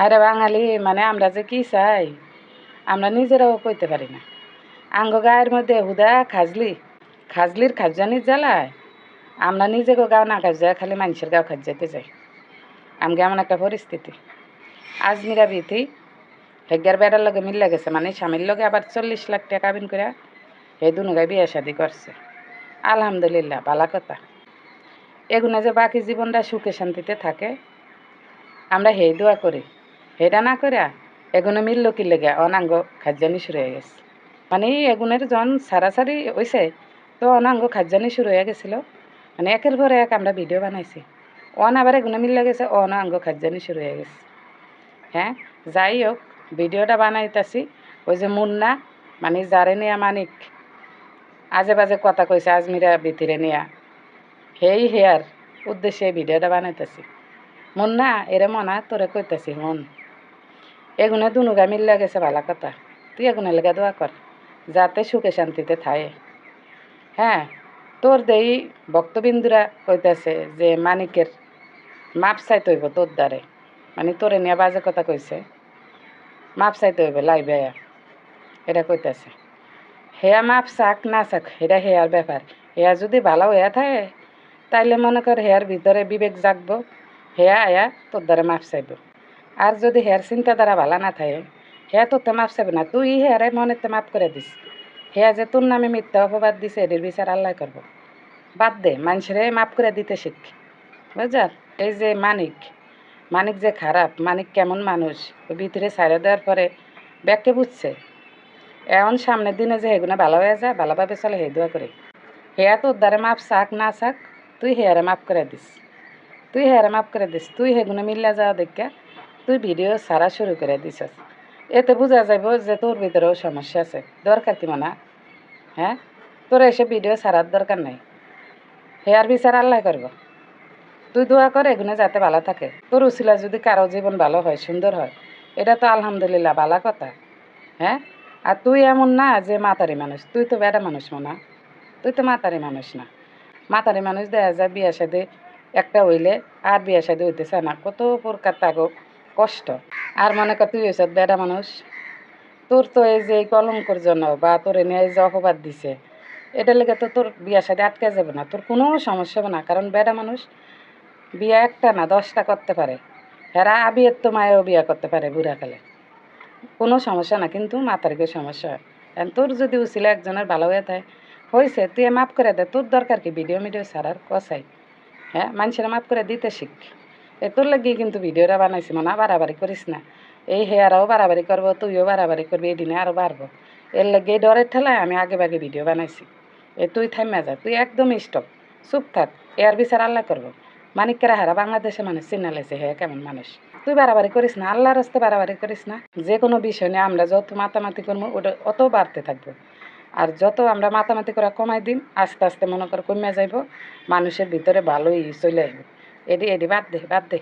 আরে বাঙালি মানে আমরা যে কি চাই আমরা নিজেরাও কইতে পারি না। আঙ্গ গায়ের মধ্যে হুদা খাজলির খাজানির জ্বালায় আমরা নিজেকে গাও না খাজ যায়, খালি মানুষের গাও খাজ যেতে যাই। আমগে এমন একটা পরিস্থিতি। আজমিরা বিথি হেগার বেড়ার লগে মিল্লা গেছে, মানে স্বামীর লগে আবার 40 লাখ টাকা কাবিন করে এই দুনুগায় বিয়ে শাদি করছে। আলহামদুলিল্লাহ, ভালো কথা। এগুলো যে বাকি জীবনটা সুখে শান্তিতে থাকে আমরা হেই দোয়া করি। হেটা না করে এগুলো মিলল কি লেগে অনাঙ্গ খাজানি শুরু হয়ে গেছে। মানে এগুনের জন সারাসারি হয়েছে তো অনাঙ্গ খাজানি শুরু হয়ে গেছিল। মানে একের পরে এক আমরা ভিডিও বানাইছি, আবার এগুলো মিললে গেছে অনাঙ্গ খাজানি শুরু হয়ে গেছে। হ্যাঁ, যাই হোক, ভিডিওটা বানাইতেছি ওই যে মুন্না মানে যারে নিয়া মানিক আজে বাজে কথা কইছে আজমিরা ভিতরে নিয়া, হেয়ার উদ্দেশ্যে এই ভিডিওটা বানাইতেছি। মুন্না এরে মনা তোরে কইতেছি মন, এগুলো দুনুগা মিললে গেছে ভালো কথা। তুই এগুলো লেগে দোয়া কর যাতে সুখে শান্তিতে থাকে। হ্যাঁ, তোর দেই ভক্তবিন্দুরা কইতেছে যে মানিকের মাপ চাইতে হইব তোর দ্বারে, মানে তোরে নিয়ে বাজে কথা কইছে, মাপ চাইতে হইব লাইবে এটা কইতেছে। হেয়া মাপ চাক না চাক এটা হেয়ার ব্যাপার। হেয়া যদি ভালো হইয়া থাকে তাইলে মনে কর হেয়ার ভিতরে বিবেক জাগবো, হেয়া আয়া তোর দ্বারা মাপ চাইব। আর যদি হেয়ার চিন্তাধারা ভালো না থাকে হেয়া তোরতে মাপ চাইবে না, তুই হেয়ারে মনেতে মাপ করে দিস। হেয়া যে তোর নামে মিথ্যা অপবাদ দিছে এটির বিচার আল্লাহ করব। বাদ দে, মানুষেরে মাপ করে দিতে শিখ, বুঝার। এই যে মানিক যে খারাপ, মানিক কেমন মানুষ ভিতরে ছাড়া দেওয়ার পরে ব্যাগকে বুঝছে। এখন সামনের দিনে যে হেগুনা ভালো হয়ে যায়, ভালোভাবে চলে হে দোয়া করে। হেয়া তোর দ্বারা মাপ চাক না চাক তুই হেয়ারে মাপ করে দিস, তুই হেগুনা মিল্লা যাওয়া দেখা তুই ভিডিও ছাড়া শুরু করে দিছস। এতে বোঝা যাব যে তোর ভিতরেও সমস্যা আছে। দরকার কি মানা? হ্যাঁ, তোর এসে ভিডিও ছাড়ার দরকার নাই। হেয়ার বিচার আল্লাহ করব। তুই দোয়া কর এগুলো যাতে ভালো থাকে। তোর উছিলা যদি কারো জীবন ভালো হয়, সুন্দর হয়, এটা তো আলহামদুলিল্লাহ ভালো কথা। হ্যাঁ, আর তুই এমন না যে মাতারি মানুষ, তুই তো বেটা মানুষ মনা, তুই তো মাতারি মানুষ না। মাতারি মানুষ দেখা যায় বিয়া সাথে একটা হইলে আর বিয়া সাথে হইতেছে না, কত প্রকার তাগো কষ্ট। আর মনে কর তুই হইছ বেটা মানুষ, তোর তো এই যে কলঙ্কর জন্য বা তোর এনে এই যে অপবাদ দিছে এটার লেগে তো তোর বিয়ার সাথে আটকে যাবে না, তোর কোনো সমস্যা হবে না। কারণ বেটা মানুষ বিয়া একটা না 10টা করতে পারে। হেরা বিয়ের তো মায়েও বিয়া করতে পারে বুড়াকালে, কোনো সমস্যা না। কিন্তু মাতারিকে সমস্যা হয়। কারণ তোর যদি উচিলে একজনের ভালো হয়ে থাকে হয়েছে, তুই মাফ করে দে। তোর দরকার কি ভিডিও ছাড়ার কষাই? হ্যাঁ, মানুষেরা মাফ করে দিতে শিখ। তোর লাগিয়ে কিন্তু ভিডিওটা বানাইছি, মনে বাড়াবাড়ি করিস না। এই হেয়ারাও বাড়াবাড়ি করবো, তুইও বাড়াবাড়ি করবি, এই দিনে আরও বাড়বো। এর লাগে এই ডরের ঠেলায় আমি আগে ভাগে ভিডিও বানাইছি। তুই থাইমা যা, তুই একদম স্টপ, চুপ থাক। এর বিচার আল্লাহ করবো। মানিকেরা হারা বাংলাদেশে মানুষ চিনা লেছে হ্যাঁ কেমন মানুষ। তুই বাড়াবাড়ি করিস না, আল্লাহর রাস্তে বাড়াবাড়ি করিস না। যে কোনো বিষয় নিয়ে আমরা যত মাতামাতি করবো ওটা অত বাড়তে থাকবো। আর যত আমরা মাতামাতি করা কমাই দিন আস্তে আস্তে মনে কর কমিয়া যাইব, মানুষের ভিতরে ভালোই চলে আসবে। এডি বাদ দে।